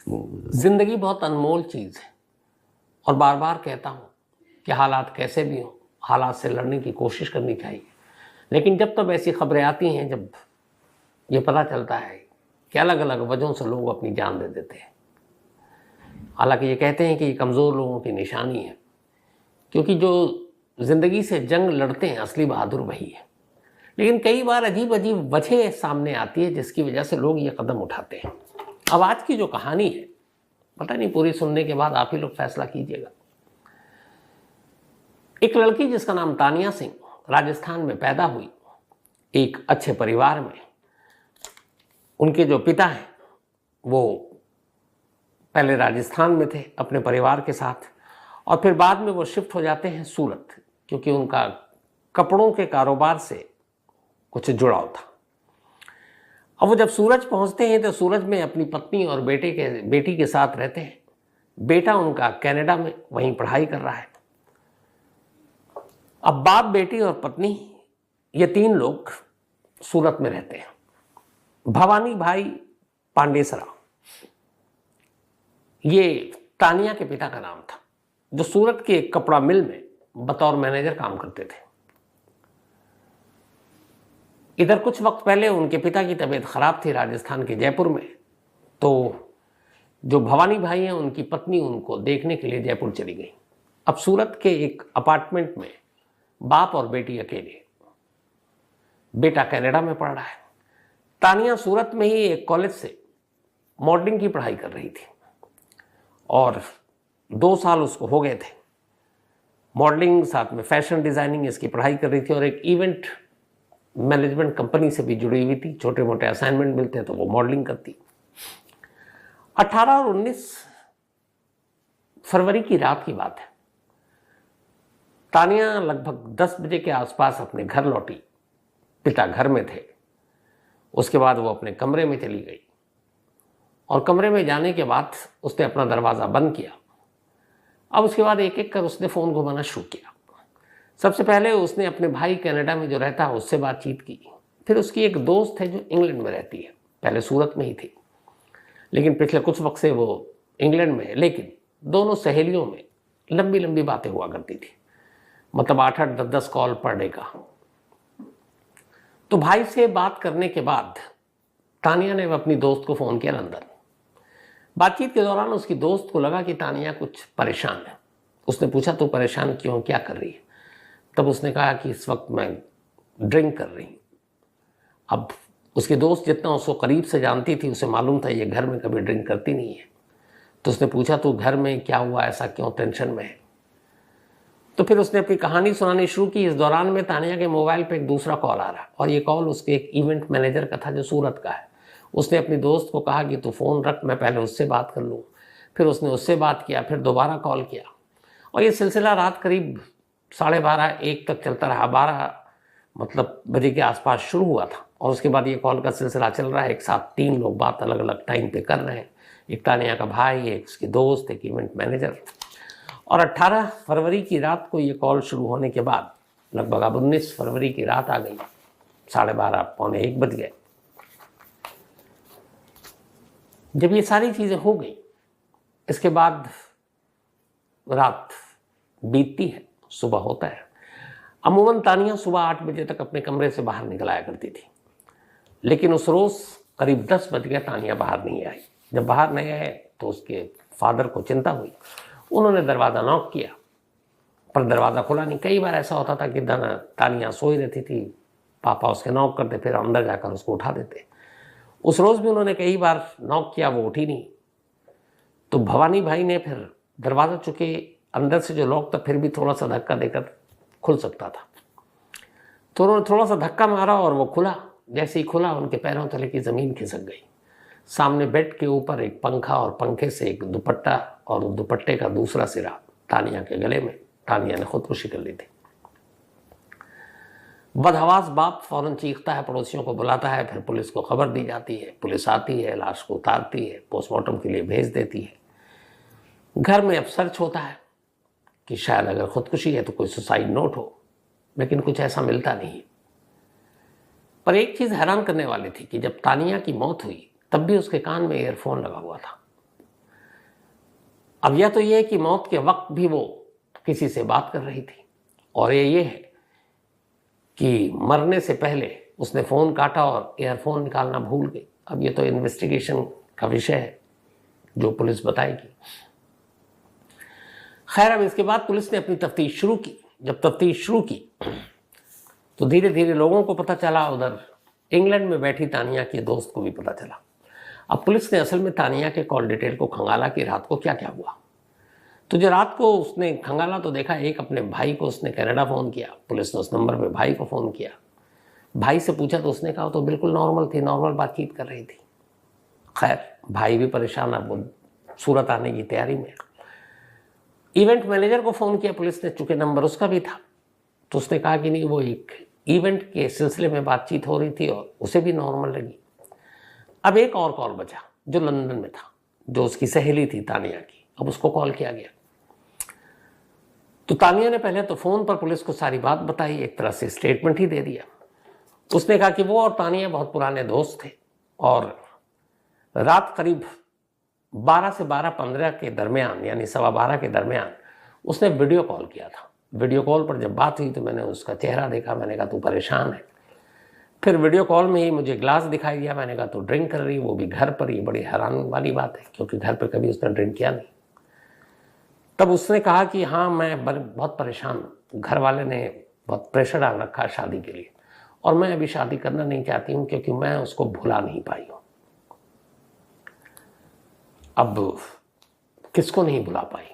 जिंदगी बहुत अनमोल चीज़ है और बार बार कहता हूँ कि हालात कैसे भी हों, हालात से लड़ने की कोशिश करनी चाहिए। लेकिन जब तब ऐसी खबरें आती हैं जब ये पता चलता है कि अलग अलग वजहों से लोग अपनी जान दे देते हैं। हालांकि ये कहते हैं कि ये कमज़ोर लोगों की निशानी है, क्योंकि जो ज़िंदगी से जंग लड़ते हैं असली बहादुर वही है। लेकिन कई बार अजीब अजीब वजह सामने आती है जिसकी वजह से लोग ये कदम उठाते हैं। अब आज की जो कहानी है, पता नहीं, पूरी सुनने के बाद आप ही लोग फैसला कीजिएगा। एक लड़की जिसका नाम तानिया सिंह राजस्थान में पैदा हुई, एक अच्छे परिवार में। उनके जो पिता हैं वो पहले राजस्थान में थे अपने परिवार के साथ, और फिर बाद में वो शिफ्ट हो जाते हैं सूरत, क्योंकि उनका कपड़ों के कारोबार से कुछ जुड़ाव था। अब वो जब सूरज पहुंचते हैं तो सूरज में अपनी पत्नी और बेटी के साथ रहते हैं। बेटा उनका कनाडा में वहीं पढ़ाई कर रहा है। अब बाप, बेटी और पत्नी, ये तीन लोग सूरत में रहते हैं। भवानी भाई पांडेसरा, ये तानिया के पिता का नाम था, जो सूरत के एक कपड़ा मिल में बतौर मैनेजर काम करते थे। इधर कुछ वक्त पहले उनके पिता की तबीयत खराब थी राजस्थान के जयपुर में, तो जो भवानी भाई हैं उनकी पत्नी उनको देखने के लिए जयपुर चली गई। अब सूरत के एक अपार्टमेंट में बाप और बेटी अकेले। बेटा कनाडा में पढ़ रहा है। तानिया सूरत में ही एक कॉलेज से मॉडलिंग की पढ़ाई कर रही थी और 2 साल उसको हो गए थे। मॉडलिंग साथ में फैशन डिज़ाइनिंग इसकी पढ़ाई कर रही थी और एक इवेंट मैनेजमेंट कंपनी से भी जुड़ी हुई थी। छोटे मोटे असाइनमेंट मिलते हैं तो वो मॉडलिंग करती। 18 और 19 फरवरी की रात की बात है। तानिया लगभग 10 बजे के आसपास अपने घर लौटी। पिता घर में थे। उसके बाद वो अपने कमरे में चली गई और कमरे में जाने के बाद उसने अपना दरवाज़ा बंद किया। अब उसके बाद एक एक कर उसने फ़ोन घुमाना शुरू किया। सबसे पहले उसने अपने भाई कनाडा में जो रहता है उससे बातचीत की। फिर उसकी एक दोस्त है जो इंग्लैंड में रहती है, पहले सूरत में ही थी लेकिन पिछले कुछ वक्त से वो इंग्लैंड में है। लेकिन दोनों सहेलियों में लंबी लंबी बातें हुआ करती थी, मतलब 8-8, 10-10 कॉल पर डे का। तो भाई से बात करने के बाद तानिया ने अपनी दोस्त को फ़ोन किया लंदन। बातचीत के दौरान उसकी दोस्त को लगा कि तानिया कुछ परेशान है। उसने पूछा, तो परेशान क्यों, क्या कर रही है? तब उसने कहा कि इस वक्त मैं ड्रिंक कर रही हूँ। अब उसकी दोस्त जितना उसको करीब से जानती थी उसे मालूम था ये घर में कभी ड्रिंक करती नहीं है। तो उसने पूछा, तो घर में क्या हुआ, ऐसा क्यों टेंशन में है? तो फिर उसने अपनी कहानी सुनानी शुरू की। इस दौरान में तानिया के मोबाइल पे एक दूसरा कॉल आ रहा और ये कॉल उसके एक इवेंट मैनेजर का था जो सूरत का है। उसने अपनी दोस्त को कहा कि तू फ़ोन रख, मैं पहले उससे बात कर लूँ। फिर उसने उससे बात किया, फिर दोबारा कॉल किया और ये सिलसिला रात करीब 12:30-1 तक चलता रहा। 12 बजे के आसपास शुरू हुआ था और उसके बाद ये कॉल का सिलसिला चल रहा है। एक साथ 3 लोग बात अलग अलग टाइम पे कर रहे हैं। एक तानिया का भाई, एक उसकी दोस्त, एक इवेंट मैनेजर। और 18 फरवरी की रात को ये कॉल शुरू होने के बाद लगभग अब 19 फरवरी की रात आ गई। 12:30 पौने 1 बज गए। जब ये सारी चीज़ें हो गई, इसके बाद रात बीतती है, सुबह होता है। अमूमन तानिया सुबह 8 बजे तक अपने कमरे से बाहर निकल आया करती थी, लेकिन उस रोज़ करीब 10 बज गए, तानिया बाहर नहीं आई। जब बाहर नहीं आए तो उसके फादर को चिंता हुई। उन्होंने दरवाज़ा नॉक किया पर दरवाज़ा खुला नहीं। कई बार ऐसा होता था कि तानिया सोई रहती थी, पापा उसके नॉक करते, फिर अंदर जाकर उसको उठा देते। उस रोज़ भी उन्होंने कई बार नॉक किया, वो उठी नहीं। तो भवानी भाई ने फिर दरवाज़ा, चूँकि अंदर से जो लॉक था फिर भी थोड़ा सा धक्का देकर खुल सकता था, तो उन्होंने थोड़ा सा धक्का मारा और वो खुला। जैसे ही खुला उनके पैरों तले की ज़मीन खिसक गई। सामने बेड के ऊपर एक पंखा और पंखे से एक दुपट्टा और दुपट्टे का दूसरा सिरा तानिया के गले में। तानिया ने खुदकुशी कर ली थी। बदहवास बाप फौरन चीखता है, पड़ोसियों को बुलाता है, फिर पुलिस को खबर दी जाती है। पुलिस आती है, लाश को उतारती है, पोस्टमार्टम के लिए भेज देती है। घर में अब सर्च होता है कि शायद अगर खुदकुशी है तो कोई सुसाइड नोट हो, लेकिन कुछ ऐसा मिलता नहीं। पर एक चीज़ हैरान करने वाली थी कि जब तानिया की मौत हुई तब भी उसके कान में ईयरफोन लगा हुआ था। अब यह तो ये है कि मौत के वक्त भी वो किसी से बात कर रही थी, और ये है कि मरने से पहले उसने फ़ोन काटा और ईयरफोन निकालना भूल गई। अब ये तो इन्वेस्टिगेशन का विषय है जो पुलिस बताएगी। खैर, अब इसके बाद पुलिस ने अपनी तफ्तीश शुरू की। जब तफ्तीश शुरू की तो धीरे धीरे लोगों को पता चला, उधर इंग्लैंड में बैठी तानिया के दोस्त को भी पता चला। अब पुलिस ने असल में तानिया के कॉल डिटेल को खंगाला कि रात को क्या क्या हुआ। तो जो रात को उसने खंगाला तो देखा, एक अपने भाई को उसने कनाडा फ़ोन किया। पुलिस ने उस नंबर पे भाई को फ़ोन किया। भाई से पूछा तो उसने कहा तो बिल्कुल नॉर्मल थी, नॉर्मल बातचीत कर रही थी। खैर, भाई भी परेशान, अब वो सूरत आने की तैयारी में। इवेंट मैनेजर को फ़ोन किया पुलिस ने, चूँकि नंबर उसका भी था, तो उसने कहा कि नहीं, वो एक इवेंट के सिलसिले में बातचीत हो रही थी और उसे भी नॉर्मल लगी। अब एक और कॉल बचा जो लंदन में था, जो उसकी सहेली थी तानिया की। अब उसको कॉल किया गया तो तानिया ने पहले तो फ़ोन पर पुलिस को सारी बात बताई, एक तरह से स्टेटमेंट ही दे दिया। उसने कहा कि वो और तानिया बहुत पुराने दोस्त थे और रात करीब 12 से 12:15 के दरमियान, यानी 12:15 के दरमियान उसने वीडियो कॉल किया था। वीडियो कॉल पर जब बात हुई तो मैंने उसका चेहरा देखा। मैंने कहा तू परेशान है। फिर वीडियो कॉल में ही मुझे ग्लास दिखाई दिया। मैंने कहा तू ड्रिंक कर रही, वो भी घर पर। ही बड़ी हैरान वाली बात है क्योंकि घर पर कभी उसने ड्रिंक किया नहीं। तब उसने कहा कि हाँ, मैं बहुत परेशान हूँ, घर वाले ने बहुत प्रेशर डाल रखा है शादी के लिए और मैं अभी शादी करना नहीं चाहती हूँ क्योंकि मैं उसको भुला नहीं पाई हूँ। अब किसको नहीं भुला पाई?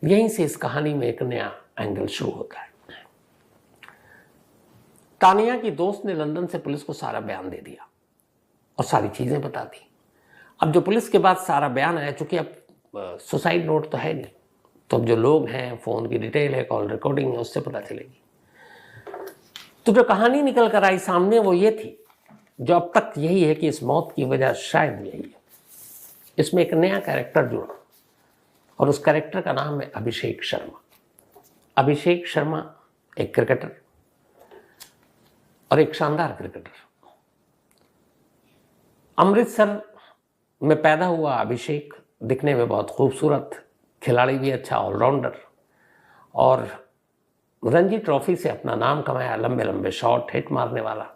यहीं से इस कहानी में एक नया एंगल शुरू होता है। तानिया की दोस्त ने लंदन से पुलिस को सारा बयान दे दिया और सारी चीज़ें बता दी। अब जो पुलिस के बाद सारा बयान आया, चूंकि अब सुसाइड नोट तो है नहीं, तो अब जो लोग हैं, फ़ोन की डिटेल है, कॉल रिकॉर्डिंग है, उससे पता चलेगी। तो जो कहानी निकल कर आई सामने वो ये थी, जो अब तक यही है कि इस मौत की वजह शायद यही है। इसमें एक नया कैरेक्टर जुड़ा और उस कैरेक्टर का नाम है अभिषेक शर्मा। अभिषेक शर्मा एक क्रिकेटर और एक शानदार क्रिकेटर। अमृतसर में पैदा हुआ अभिषेक दिखने में बहुत खूबसूरत, खिलाड़ी भी अच्छा, ऑलराउंडर, और रणजी ट्रॉफी से अपना नाम कमाया, लंबे लंबे शॉट हिट मारने वाला।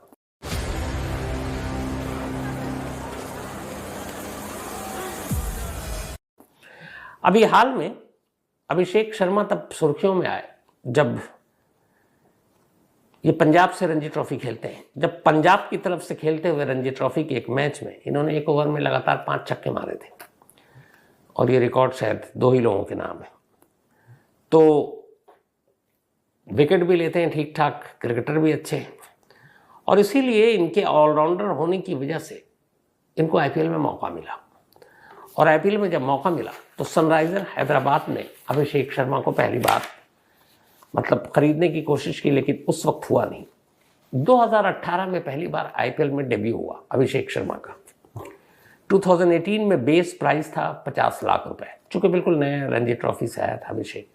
अभी हाल में अभिषेक शर्मा तब सुर्खियों में आए जब ये पंजाब से रणजी ट्रॉफी खेलते हैं। जब पंजाब की तरफ से खेलते हुए रणजी ट्रॉफी के एक मैच में इन्होंने एक ओवर में लगातार 5 छक्के मारे थे और ये रिकॉर्ड शायद 2 ही लोगों के नाम है। तो विकेट भी लेते हैं ठीक ठाक, क्रिकेटर भी अच्छे हैं और इसीलिए इनके ऑलराउंडर होने की वजह से इनको आईपीएल में मौका मिला। और आईपीएल में जब मौका मिला तो सनराइजर हैदराबाद ने अभिषेक शर्मा को पहली बार मतलब खरीदने की कोशिश की, लेकिन उस वक्त हुआ नहीं। 2018 में पहली बार आईपीएल में डेब्यू हुआ अभिषेक शर्मा का। 2018 में बेस प्राइस था 50 लाख रुपए, चूंकि बिल्कुल नया रणजी ट्रॉफी से आया था अभिषेक,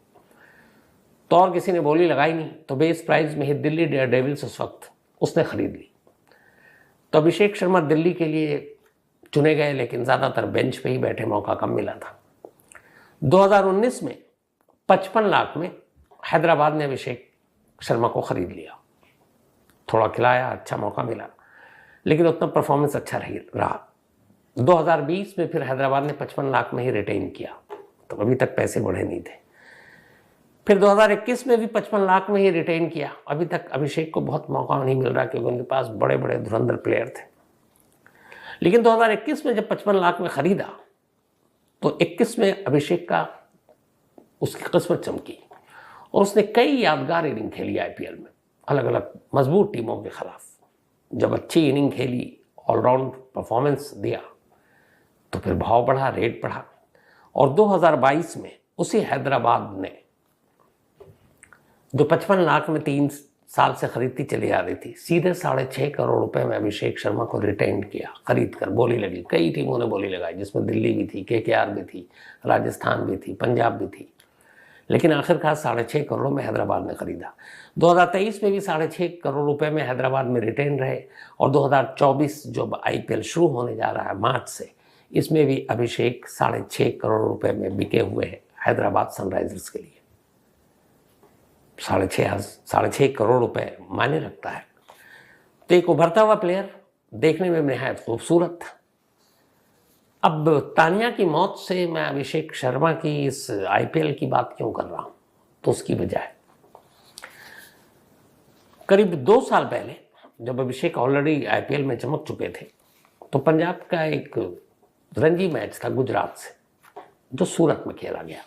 तो और किसी ने बोली लगाई नहीं, तो बेस प्राइस में ही दिल्ली डेयरडेविल्स उस वक्त उसने खरीद ली। तो अभिषेक शर्मा दिल्ली के लिए चुने गए, लेकिन ज़्यादातर बेंच पे ही बैठे, मौका कम मिला था। 2019 में 55 लाख में हैदराबाद ने अभिषेक शर्मा को खरीद लिया। थोड़ा खिलाया, अच्छा मौका मिला, लेकिन उतना परफॉर्मेंस अच्छा रहा। 2020 में फिर हैदराबाद ने 55 लाख में ही रिटेन किया, तो अभी तक पैसे बढ़े नहीं थे। फिर 2021 में भी 55 लाख में ही रिटेन किया। अभी तक अभिषेक को बहुत मौका नहीं मिल रहा क्योंकि उनके पास बड़े बड़े धुरंधर प्लेयर थे। लेकिन 2021 में जब 55 लाख में खरीदा तो 21 में अभिषेक का उसकी किस्मत चमकी और उसने कई यादगार इनिंग खेली आईपीएल में, अलग अलग मजबूत टीमों के खिलाफ। जब अच्छी इनिंग खेली, ऑलराउंड परफॉर्मेंस दिया, तो फिर भाव बढ़ा, रेट बढ़ा और 2022 में उसी हैदराबाद ने जो 55 लाख में 3 साल से खरीदती चली आ रही थी, सीधे 6.5 करोड़ रुपए में अभिषेक शर्मा को रिटेन किया, खरीद कर। बोली लगी, कई टीमों ने बोली लगाई, जिसमें दिल्ली भी थी, केकेआर भी थी, राजस्थान भी थी, पंजाब भी थी, लेकिन आखिरकार 6.5 करोड़ में हैदराबाद ने खरीदा। 2023 में भी 6.5 करोड़ रुपए में हैदराबाद में रिटेन रहे और 2024 जो आईपीएल शुरू होने जा रहा है मार्च से, इसमें भी अभिषेक 6.5 करोड़ रुपए में बिके हुए हैं हैदराबाद सनराइजर्स के लिए। 6.5 करोड़ रुपए मायने रखता है। तो एक उभरता हुआ प्लेयर, देखने में निहायत खूबसूरत। अब तानिया की मौत से मैं अभिषेक शर्मा की इस IPL की बात क्यों कर रहा हूं, तो उसकी वजह है करीब 2 साल पहले जब अभिषेक ऑलरेडी IPL में चमक चुके थे, तो पंजाब का एक रणजी मैच था गुजरात से, जो सूरत में खेला गया।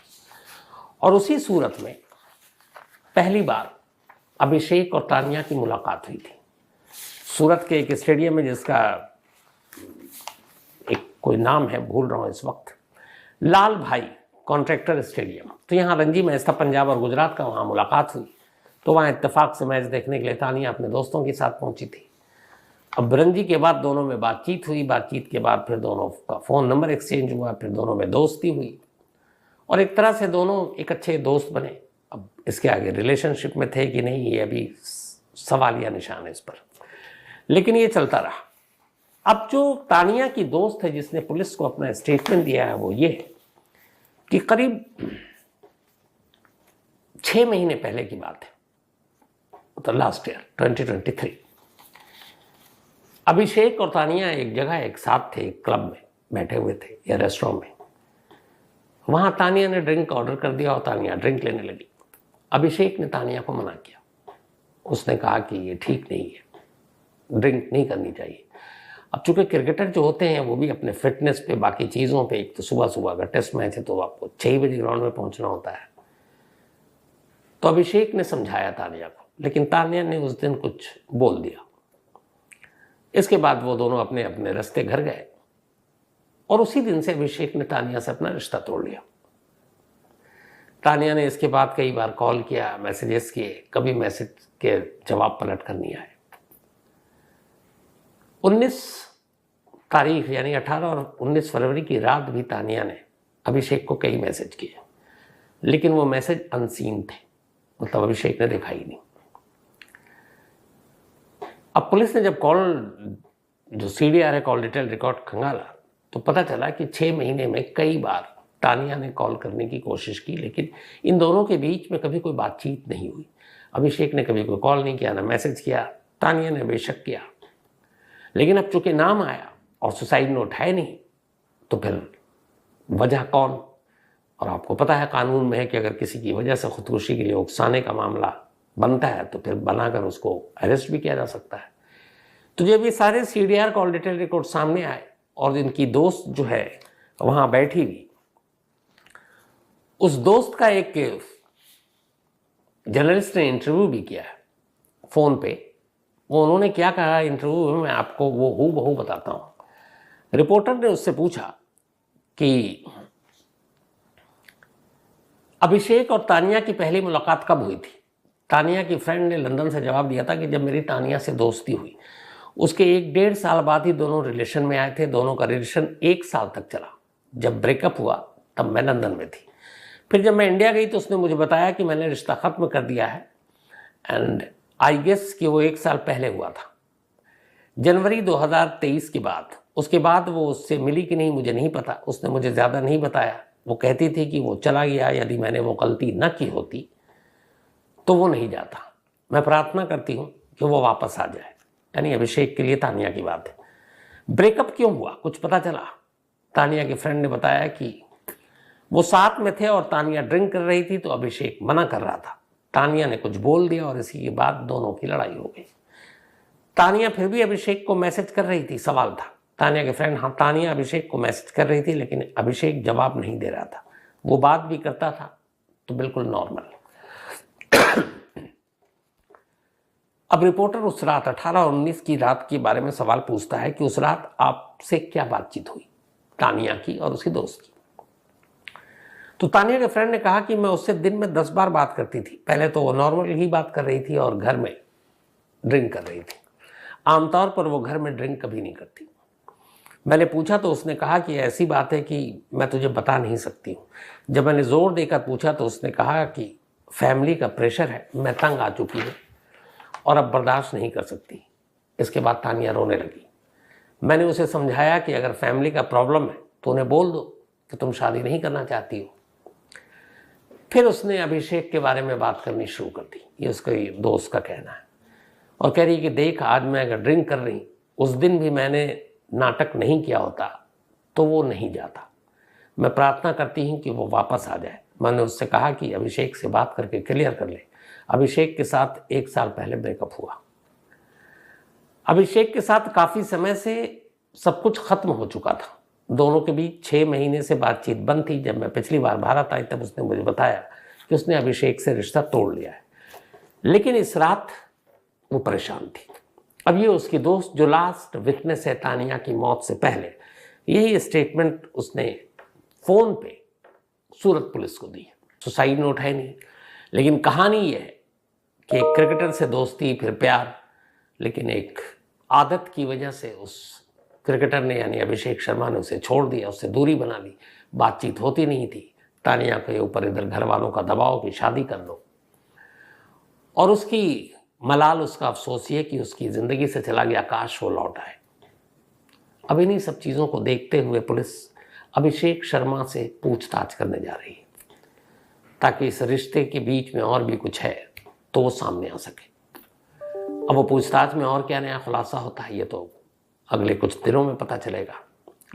और उसी सूरत में पहली बार अभिषेक और तानिया की मुलाकात हुई थी। सूरत के एक स्टेडियम में जिसका एक कोई नाम है, भूल रहा हूँ इस वक्त, लाल भाई कॉन्ट्रैक्टर स्टेडियम। तो यहाँ रणजी मैच था पंजाब और गुजरात का, वहाँ मुलाकात हुई। तो वहाँ इत्तेफाक से मैच देखने के लिए तानिया अपने दोस्तों के साथ पहुंची थी। अब रणजी के बाद दोनों में बातचीत हुई, बातचीत के बाद फिर दोनों का फ़ोन नंबर एक्सचेंज हुआ, फिर दोनों में दोस्ती हुई और एक तरह से दोनों एक अच्छे दोस्त बने। अब इसके आगे रिलेशनशिप में थे कि नहीं, ये अभी सवालिया निशान है इस पर, लेकिन ये चलता रहा। अब जो तानिया की दोस्त है जिसने पुलिस को अपना स्टेटमेंट दिया है, वो ये है कि करीब 6 महीने पहले की बात है, तो लास्ट ईयर 2023, अभिषेक और तानिया एक जगह एक साथ थे, एक क्लब में बैठे हुए थे या रेस्टोरेंट में। वहां तानिया ने ड्रिंक ऑर्डर कर दिया और तानिया ड्रिंक लेने लगी। अभिषेक ने तानिया को मना किया। उसने कहा कि ये ठीक नहीं है, ड्रिंक नहीं करनी चाहिए। अब चूंकि क्रिकेटर जो होते हैं वो भी अपने फिटनेस पे, बाकी चीज़ों पे, एक तो सुबह सुबह अगर टेस्ट मैच है तो आपको 6 बजे ग्राउंड में पहुंचना होता है। तो अभिषेक ने समझाया तानिया को, लेकिन तानिया ने उस दिन कुछ बोल दिया। इसके बाद वो दोनों अपने अपने रास्ते घर गए और उसी दिन से अभिषेक ने तानिया से अपना रिश्ता तोड़ लिया। तानिया ने इसके बाद कई बार कॉल किया, मैसेजेस किए, कभी मैसेज के जवाब पलट कर नहीं आए। 19 तारीख यानी 18 और 19 फरवरी की रात भी तानिया ने अभिषेक को कई मैसेज किए, लेकिन वो मैसेज अनसीन थे, मतलब अभिषेक ने देखा ही नहीं। अब पुलिस ने जब कॉल, जो CDR है, कॉल डिटेल रिकॉर्ड खंगाला, तो पता चला कि 6 महीने में कई बार तानिया ने कॉल करने की कोशिश की, लेकिन इन दोनों के बीच में कभी कोई बातचीत नहीं हुई। अभिषेक ने कभी कोई कॉल नहीं किया, ना मैसेज किया। तानिया ने बेशक किया, लेकिन अब चूंकि नाम आया और सुसाइड नोट है नहीं, तो फिर वजह कौन? और आपको पता है कानून में है कि अगर किसी की वजह से खुदकुशी के लिए उकसाने का मामला बनता है तो फिर बनाकर उसको अरेस्ट भी किया जा सकता है। तो जब ये सारे CDR कॉल डिटेल रिकॉर्ड सामने आए और इनकी दोस्त जो है वहां बैठी हुई, उस दोस्त का एक जर्नलिस्ट ने इंटरव्यू भी किया है फोन पे। वो उन्होंने क्या कहा इंटरव्यू में, मैं आपको वो हूबहू बताता हूं। रिपोर्टर ने उससे पूछा कि अभिषेक और तानिया की पहली मुलाकात कब हुई थी। तानिया की फ्रेंड ने लंदन से जवाब दिया था कि जब मेरी तानिया से दोस्ती हुई, उसके 1-1.5 साल बाद ही दोनों रिलेशन में आए थे। दोनों का रिलेशन 1 साल तक चला। जब ब्रेकअप हुआ तब मैं लंदन में थी। फिर जब मैं इंडिया गई तो उसने मुझे बताया कि मैंने रिश्ता ख़त्म कर दिया है, एंड आई गेस कि वो 1 साल पहले हुआ था, जनवरी 2023 के बाद। उसके बाद वो उससे मिली कि नहीं मुझे नहीं पता, उसने मुझे ज़्यादा नहीं बताया। वो कहती थी कि वो चला गया, यदि मैंने वो गलती न की होती तो वो नहीं जाता। मैं प्रार्थना करती हूँ कि वो वापस आ जाए। यानी अभिषेक के लिए तानिया की बात है। ब्रेकअप क्यों हुआ कुछ पता चला। तानिया के फ्रेंड ने बताया कि वो साथ में थे और तानिया ड्रिंक कर रही थी, तो अभिषेक मना कर रहा था। तानिया ने कुछ बोल दिया और इसी के बाद दोनों की लड़ाई हो गई। तानिया फिर भी अभिषेक को मैसेज कर रही थी। सवाल था तानिया के फ्रेंड, हाँ तानिया अभिषेक को मैसेज कर रही थी, लेकिन अभिषेक जवाब नहीं दे रहा था। वो बात भी करता था तो बिल्कुल नॉर्मल। अब रिपोर्टर उस रात 18 और 19 की रात के बारे में सवाल पूछता है कि उस रात आपसे क्या बातचीत हुई, तानिया की और उसकी दोस्त की। तो तानिया के फ्रेंड ने कहा कि मैं उससे दिन में 10 बार बात करती थी। पहले तो वो नॉर्मल ही बात कर रही थी और घर में ड्रिंक कर रही थी। आमतौर पर वो घर में ड्रिंक कभी नहीं करती। मैंने पूछा तो उसने कहा कि ऐसी बात है कि मैं तुझे बता नहीं सकती हूँ। जब मैंने जोर देकर पूछा तो उसने कहा कि फैमिली का प्रेशर है, मैं तंग आ चुकी हूँ और अब बर्दाश्त नहीं कर सकती। इसके बाद तानिया रोने लगी। मैंने उसे समझाया कि अगर फैमिली का प्रॉब्लम है तो उन्हें बोल दो कि तुम शादी नहीं करना चाहती हो। फिर उसने अभिषेक के बारे में बात करनी शुरू कर दी, ये उसके दोस्त का कहना है, और कह रही कि देख, आज मैं अगर ड्रिंक कर रही, उस दिन भी मैंने नाटक नहीं किया होता तो वो नहीं जाता। मैं प्रार्थना करती हूँ कि वो वापस आ जाए। मैंने उससे कहा कि अभिषेक से बात करके क्लियर कर ले। अभिषेक के साथ 1 साल पहले ब्रेकअप हुआ। अभिषेक के साथ काफ़ी समय से सब कुछ खत्म हो चुका था। दोनों के बीच 6 महीने से बातचीत बंद थी। जब मैं पिछली बार भारत आई तब उसने मुझे बताया कि उसने अभिषेक से रिश्ता तोड़ लिया है, लेकिन इस रात वो परेशान थी। अब ये उसकी दोस्त जो लास्ट विटनेस है तानिया की मौत से पहले, यही स्टेटमेंट उसने फ़ोन पे सूरत पुलिस को दी। सुसाइड नोट है नहीं, लेकिन कहानी ये है कि एक क्रिकेटर से दोस्ती, फिर प्यार, लेकिन एक आदत की वजह से उस क्रिकेटर ने यानी अभिषेक शर्मा ने उसे छोड़ दिया, उससे दूरी बना ली। बातचीत होती नहीं थी। तानिया के ऊपर इधर घर वालों का दबाव कि शादी कर लो, और उसकी मलाल, उसका अफसोस ये कि उसकी ज़िंदगी से चला गया, काश वो लौट आए। अब इन्हीं सब चीज़ों को देखते हुए पुलिस अभिषेक शर्मा से पूछताछ करने जा रही है, ताकि इस रिश्ते के बीच में और भी कुछ है तो वो सामने आ सके। अब वो पूछताछ में और क्या नया खुलासा होता है ये तो अगले कुछ दिनों में पता चलेगा,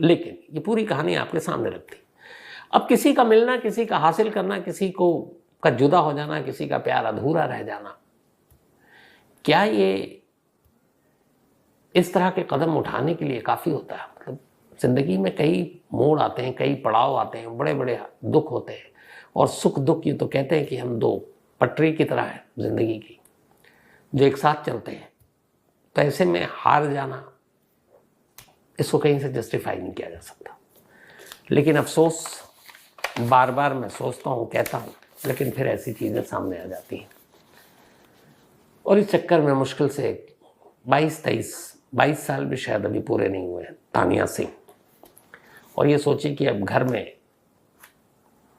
लेकिन ये पूरी कहानी आपके सामने रखती। अब किसी का मिलना, किसी का हासिल करना, किसी को का जुदा हो जाना, किसी का प्यार अधूरा रह जाना, क्या ये इस तरह के कदम उठाने के लिए काफ़ी होता है? मतलब ज़िंदगी में कई मोड़ आते हैं, कई पड़ाव आते हैं, बड़े बड़े दुख होते हैं, और सुख दुख ये तो कहते हैं कि हम 2 पटरी की तरह है ज़िंदगी की, जो एक साथ चलते हैं। तो ऐसे में हार जाना, इसको कहीं से जस्टिफाई नहीं किया जा सकता। लेकिन अफसोस बार बार मैं सोचता हूँ, कहता हूँ, लेकिन फिर ऐसी चीज़ें सामने आ जाती हैं, और इस चक्कर में मुश्किल से 22 साल भी शायद अभी पूरे नहीं हुए हैं तानिया सिंह। और ये सोचिए कि अब घर में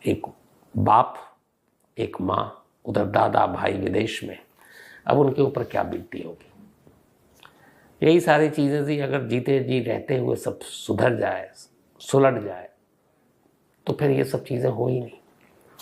एक बाप, एक माँ, उधर दादा, भाई विदेश में, अब उनके ऊपर क्या बीतती होगी। यही सारी चीज़ें थी। अगर जीते जी रहते हुए सब सुधर जाए, सुलट जाए, तो फिर ये सब चीज़ें हो ही नहीं।